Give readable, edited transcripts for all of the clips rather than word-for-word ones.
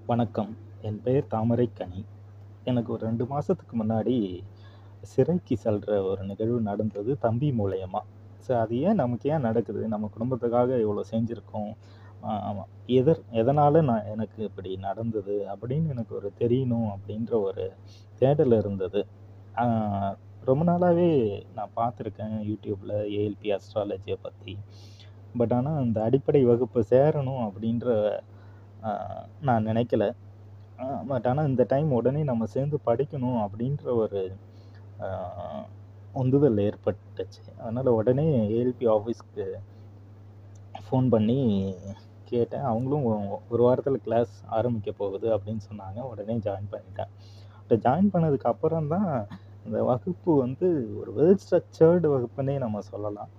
வணக்கம். என் பெயர் தாமரைக்கனி. எனக்கு ஒரு 2 மாசத்துக்கு முன்னாடி சிறைக்கு செல்ற ஒரு நிகழ்வு நடந்தது தம்பி மூலியமா. அது நமக்கு ஏன் நடக்குது? நம்ம குடும்பத்துக்காக இவ்வளோ செஞ்சிருக்கோம். ஆமா. எதனால எனக்கு இப்படி நடந்தது? அப்படின்னு எனக்கு ஒரு தெரியணும் அப்படின்ற ஒரு தேடல் இருந்தது. ஆ ரொம்ப நாளாவே நான் பார்த்துருக்கேன் YouTubeல ஏஎல்பி அஸ்ட்ராலஜிய பத்தி. ஆனா அந்த அடிப்படை வகுப்பு சேரணும் அப்படின்ற அ நான் நினைக்கல. ஆனா இந்த டைம் உடனே நம்ம சேர்ந்து படிக்கணும் அப்படின்ற ஒரு அ உந்துதல் ஏற்பட்டுச்சு. அதனால உடனே ஏஎல்பி ஆஃபீஸ்க்கு ஃபோன் பண்ணி கேட்டேன். அவங்களும் ஒரு வாரத்தில கிளாஸ் ஆரம்பிக்க போகுது அப்படின்னு சொன்னாங்க. உடனே ஜாயின் பண்ணிட்டேன். ஜாயின் பண்ணதுக்கு அப்புறம் தான் இந்த வகுப்பு வந்து ஒரு வெல் ஸ்ட்ரக்சர்டு வகுப்புன்னே நம்ம சொல்லலாம்.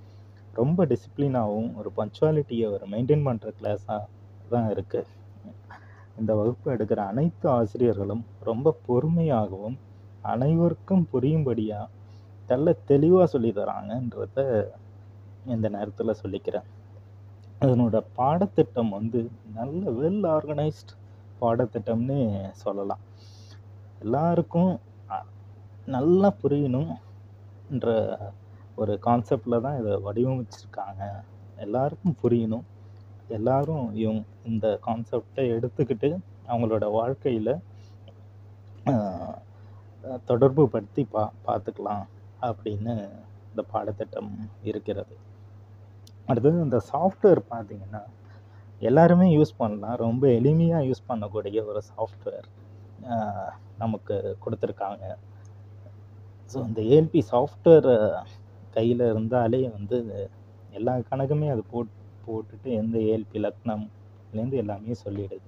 ரொம்ப டிசிப்ளினாவும், ஒரு பங்க்சுவாலிட்டிய ஒரு மெயின்டெயின் பண்ற கிளாஸா தான் இருக்கு. இந்த வகுப்பு எடுக்கிற அனைத்து ஆசிரியர்களும் ரொம்ப பொறுமையாகவும், அனைவருக்கும் புரியும்படியா, தெளிவா சொல்லி தராங்கன்றத இந்த நேரத்தில சொல்லிக்கிறேன். அதனோட பாடத்திட்டம் வந்து நல்ல வெல் ஆர்கனைஸ்ட் பாடத்திட்டம்னே சொல்லலாம். எல்லாருக்கும் அ நல்லா புரியணும்ன்ற ஒரு கான்செப்ட்ல தான் இத வடிவமைச்சிருக்காங்க. எல்லாருக்கும் புரியணும். எல்லாரும் இந்த கான்செப்ட்ட எடுத்துக்கிட்டு அவங்களோட வாழ்க்கையில அ தொடர்பு படுத்தி பார்த்துக்கலாம் அப்படின்னு இந்த பாடத்திட்டம் இருக்கிறது. அடுத்தது இந்த சாஃப்ட்வேர் பார்த்தீங்கன்னா, எல்லாருமே யூஸ் பண்ணலாம். ரொம்ப எளிமையா யூஸ் பண்ணக்கூடிய ஒரு சாஃப்ட்வேர் அ நமக்கு குடுத்துருக்காங்க. இந்த ஏஎல்பி சாஃப்ட்வேர் கையில இருந்தாலே வந்து எல்லா கணக்குமே அது போட்டுட்டு எந்த ஏஎல்பி லக்னம்லேருந்து எல்லாமே சொல்லிடுது.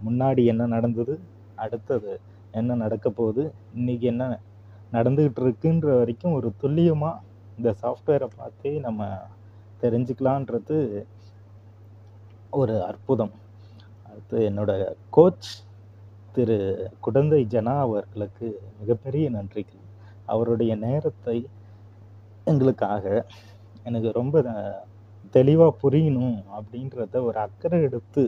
முன்னாடி என்ன நடந்தது? அடுத்தது என்ன நடக்கப் போகுது? இன்னைக்கு என்ன நடந்துகிட்டு இருக்குன்ற வரைக்கும் ஒரு துல்லியமா இந்த சாஃப்ட்வேரை பார்த்தே நம்ம தெரிஞ்சுக்கலான்றது ஒரு அற்புதம். அடுத்து என்னோட கோச் திரு குடந்தை ஜனா அவர்களுக்கு மிகப்பெரிய நன்றிகள். அவருடைய நேரத்தை எங்களுக்காக எனக்கு ரொம்ப தெளிவா புரியணும் அப்படின்றத ஒரு அக்கறை எடுத்து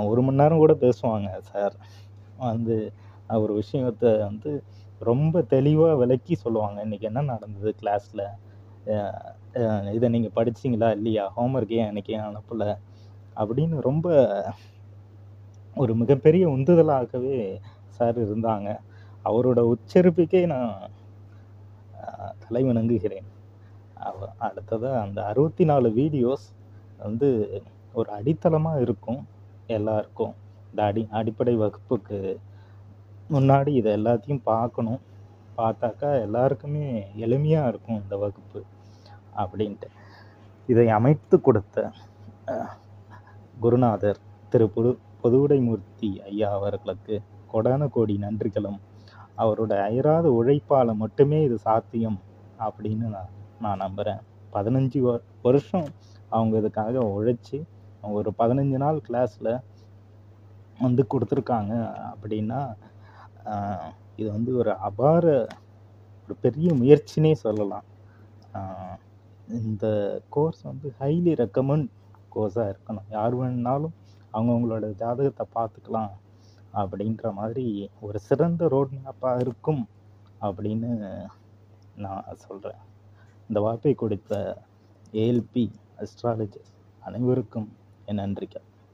1 மணி நேரம் கூட பேசுவாங்க சார். வந்து ஒரு விஷயத்த வந்து ரொம்ப தெளிவா விளக்கி சொல்லுவாங்க. இன்னைக்கு என்ன நடந்தது கிளாஸ்ல? அ அ இத நீங்க படிச்சீங்களா? இல்லையா? ஹோம்வொர்க் ஏன் அனுப்பல? அப்படின்னு ரொம்ப ஒரு மிகப்பெரிய உந்துதலாகவே சார் இருந்தாங்க. அவரோட உச்சரிப்புக்கே நான் தலை வணங்குகிறேன். அடுத்ததா அந்த 64 வீடியோஸ் வந்து ஒரு அடித்தளமா இருக்கும் எல்லாருக்கும். இந்த அடிப்படை வகுப்புக்கு முன்னாடி இத எல்லாத்தையும் பார்க்கணும். பார்த்தாக்கா எல்லாருக்குமே எளிமையா இருக்கும் இந்த வகுப்பு அப்படின்ட்டு. இதை அமைத்து கொடுத்த அ குருநாதர் திரு பொதுவுடைமூர்த்தி ஐயா அவர்களுக்கு கோடான கோடி நன்றிகளும், அவரோட அயராத உழைப்பால மட்டுமே இது சாத்தியம் அப்படின்னு நான் நம்புறேன். 15 வருஷம் அவங்க இதுக்காக உழைச்சு, ஒரு 15 நாள் கிளாஸ்ல வந்து குடுத்துருக்காங்க அப்படின்னா, அ இது வந்து ஒரு பெரிய முயற்சின்னே சொல்லலாம். அ இந்த கோர்ஸ் வந்து ஹைலி ரெக்கமெண்ட் கோர்ஸா இருக்கணும். யார் வேணுனாலும் அவங்கவங்களோட ஜாதகத்த பார்த்துக்கலாம் அப்படின்ற மாதிரி ஒரு சிறந்த ரோட் மேப்பா இருக்கும் அப்படின்னு நான் சொல்றேன். இந்த வாய்ப்பை கொடுத்த ஏஎல்பி அஸ்ட்ராலஜி அனைவருக்கும் என் நன்றிகள்.